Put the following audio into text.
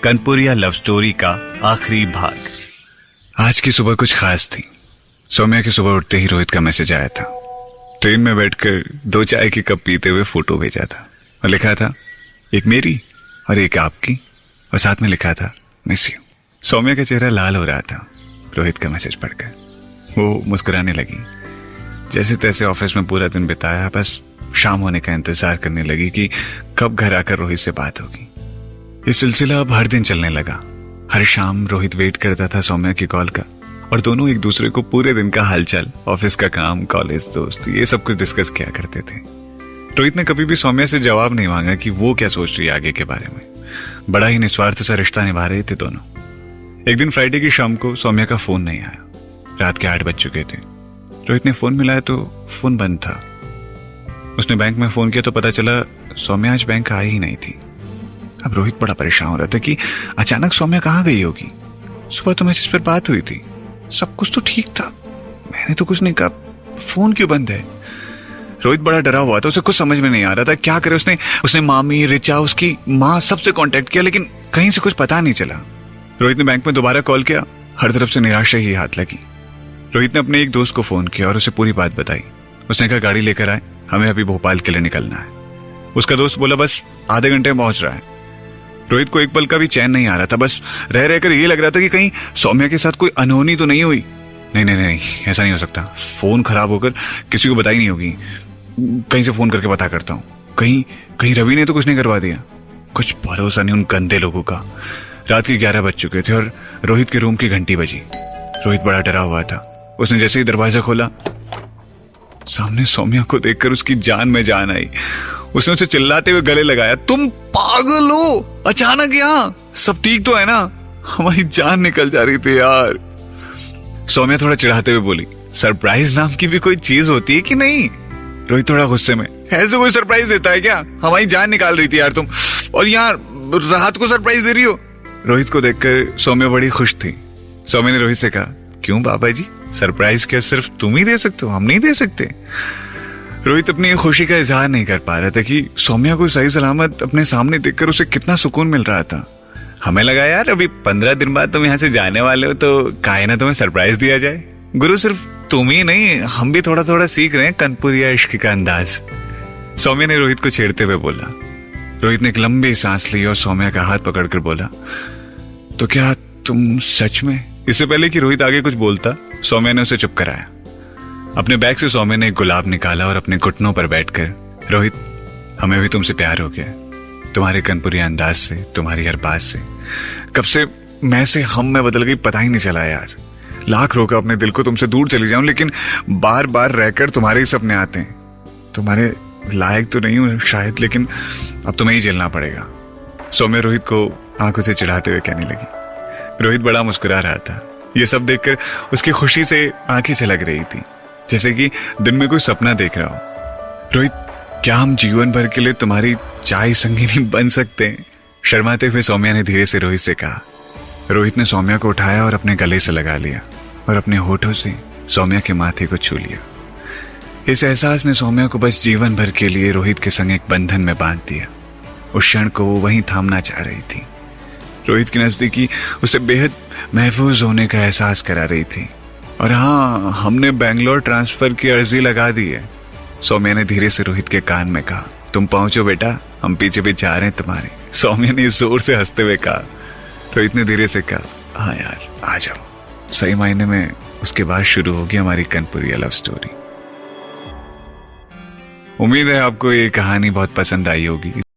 कनपुरिया love story का आखिरी भाग। आज की सुबह कुछ खास थी। सौम्या की सुबह उठते ही रोहित का मैसेज आया था। ट्रेन में बैठकर 2 चाय की कप पीते हुए फोटो भेजा था और लिखा था एक मेरी और एक आपकी, और साथ में लिखा था मिस यू। सौम्या का चेहरा लाल हो रहा था रोहित का मैसेज पढ़कर। वो मुस्कुराने लगी। जैसे तैसे ऑफिस में पूरा दिन बिताया, बस शाम होने का इंतजार करने लगी कि कब घर आकर रोहित से बात होगी। ये सिलसिला अब हर दिन चलने लगा। हर शाम रोहित वेट करता था सौम्या की कॉल का, और दोनों एक दूसरे को पूरे दिन का हालचाल, ऑफिस का काम, कॉलेज, दोस्त, ये सब कुछ डिस्कस किया करते थे। रोहित ने कभी भी सौम्या से जवाब नहीं मांगा कि वो क्या सोच रही है आगे के बारे में। बड़ा ही निस्वार्थ सा रिश्ता निभा रहे थे दोनों। एक दिन फ्राइडे की शाम को सौम्या का फोन नहीं आया। रात के 8 बज चुके थे। रोहित ने फोन मिलाया तो फोन बंद था। उसने बैंक में फोन किया तो पता चला सौम्या आज बैंक आई ही नहीं थी। अब रोहित बड़ा परेशान हो रहा था कि अचानक सौम्या कहाँ गई होगी। सुबह तो मैसेज पर बात हुई थी, सब कुछ तो ठीक था, मैंने तो कुछ नहीं कहा, फोन क्यों बंद है। रोहित बड़ा डरा हुआ था। उसे कुछ समझ में नहीं आ रहा था क्या करे। उसने मामी, रिचा, उसकी माँ, सबसे कांटेक्ट किया, लेकिन कहीं से कुछ पता नहीं चला। रोहित ने बैंक में दोबारा कॉल किया। हर तरफ से निराशा ही हाथ लगी। रोहित ने अपने एक दोस्त को फोन किया और उसे पूरी बात बताई। उसने कहा गाड़ी लेकर आए, हमें अभी भोपाल के लिए निकलना है। उसका दोस्त बोला बस आधे घंटे में पहुंच रहा है। रोहित को एक पल का भी चैन नहीं आ रहा था। बस रह रहकर ये लग रहा था कि कहीं सौम्या के साथ कोई अनहोनी तो नहीं हुई। नहीं, ऐसा नहीं हो सकता। फोन खराब होकर किसी को बताई नहीं होगी। कहीं से फोन करके पता करता हूँ। कहीं रवि ने तो कुछ नहीं करवा दिया। कुछ भरोसा नहीं उन गंदे लोगों का। रात के 11 बज चुके थे और रोहित के रूम की घंटी बजी। रोहित बड़ा डरा हुआ था। उसने जैसे ही दरवाजा खोला, सामने सौम्या को देखकर उसकी जान में जान आई। उसने उसे चिल्लाते हुए गले लगाया, तुम पागल हो, अचानक यहाँ, सब ठीक तो है ना? हमारी जान निकल जा रही थी यार। सौम्या थोड़ा चिढ़ाते हुए बोली, सरप्राइज नाम की भी कोई चीज होती है कि नहीं? रोहित थोड़ा गुस्से में, ऐसे कोई सरप्राइज देता है क्या? हमारी जान निकाल रही थी यार तुम, और यार रात को सरप्राइज दे रही हो। रोहित को देखकर सौम्या बड़ी खुश थी। सौम्या ने रोहित से कहा, क्यों बाबा जी, सरप्राइज क्या सिर्फ तुम ही दे सकते हो, हम नहीं दे सकते? रोहित अपनी खुशी का इजहार नहीं कर पा रहा था कि सौम्या को सही सलामत अपने सामने देखकर उसे कितना सुकून मिल रहा था। हमें लगा यार अभी 15 दिन बाद तुम यहाँ से जाने वाले हो तो काहे ना तुम्हें सरप्राइज दिया जाए। गुरु सिर्फ तुम ही नहीं, हम भी थोड़ा थोड़ा सीख रहे हैं कनपुरिया इश्क का अंदाज। सौम्या ने रोहित को छेड़ते हुए बोला। रोहित ने एक लंबी सांस ली और सौम्या का हाथ पकड़कर बोला, तो क्या तुम सच में? इससे पहले कि रोहित आगे कुछ बोलता, सौम्या ने उसे चुप कराया। अपने बैग से सौम्या ने एक गुलाब निकाला और अपने घुटनों पर बैठकर, रोहित, हमें भी तुमसे प्यार हो गया, तुम्हारे कनपुरिया अंदाज से, तुम्हारी हर बात से। कब से मैं से हम में बदल गई पता ही नहीं चला यार। लाख रोका अपने दिल को तुमसे दूर चली जाऊं, लेकिन बार बार रहकर तुम्हारे ही सपने आते हैं। तुम्हारे लायक तो नहीं हूं शायद, लेकिन अब तुम्हें ही झेलना पड़ेगा। सौम्या रोहित को आंखों से चिढ़ाते हुए कहने लगी। रोहित बड़ा मुस्कुरा रहा था। यह सब देखकर उसकी खुशी से आंखें छलक रही थी, जैसे कि दिन में कोई सपना देख रहा हो। रोहित, क्या हम जीवन भर के लिए तुम्हारी चाय संगिनी बन सकते हैं? शर्माते हुए सौम्या ने धीरे से रोहित से कहा। रोहित ने सौम्या को उठाया और अपने गले से लगा लिया और अपने होठों से सौम्या के माथे को छू लिया। इस एहसास ने सौम्या को बस जीवन भर के लिए रोहित के संग एक बंधन में बांध दिया। उस क्षण को वो वहीं थामना चाह रही थी। रोहित की नजदीकी उसे बेहद महफूज होने का एहसास करा रही थी। और हाँ, हमने बेंगलोर ट्रांसफर की अर्जी लगा दी है, सौम्या ने धीरे से रोहित के कान में कहा। तुम पहुंचो बेटा, हम पीछे पीछे आ रहे हैं तुम्हारे, सौम्या ने जोर से हंसते हुए कहा। रोहित ने धीरे से कहा, हाँ यार आ जाओ। सही मायने में उसके बाद शुरू होगी हमारी कनपुरिया लव स्टोरी। उम्मीद है आपको ये कहानी बहुत पसंद आई होगी।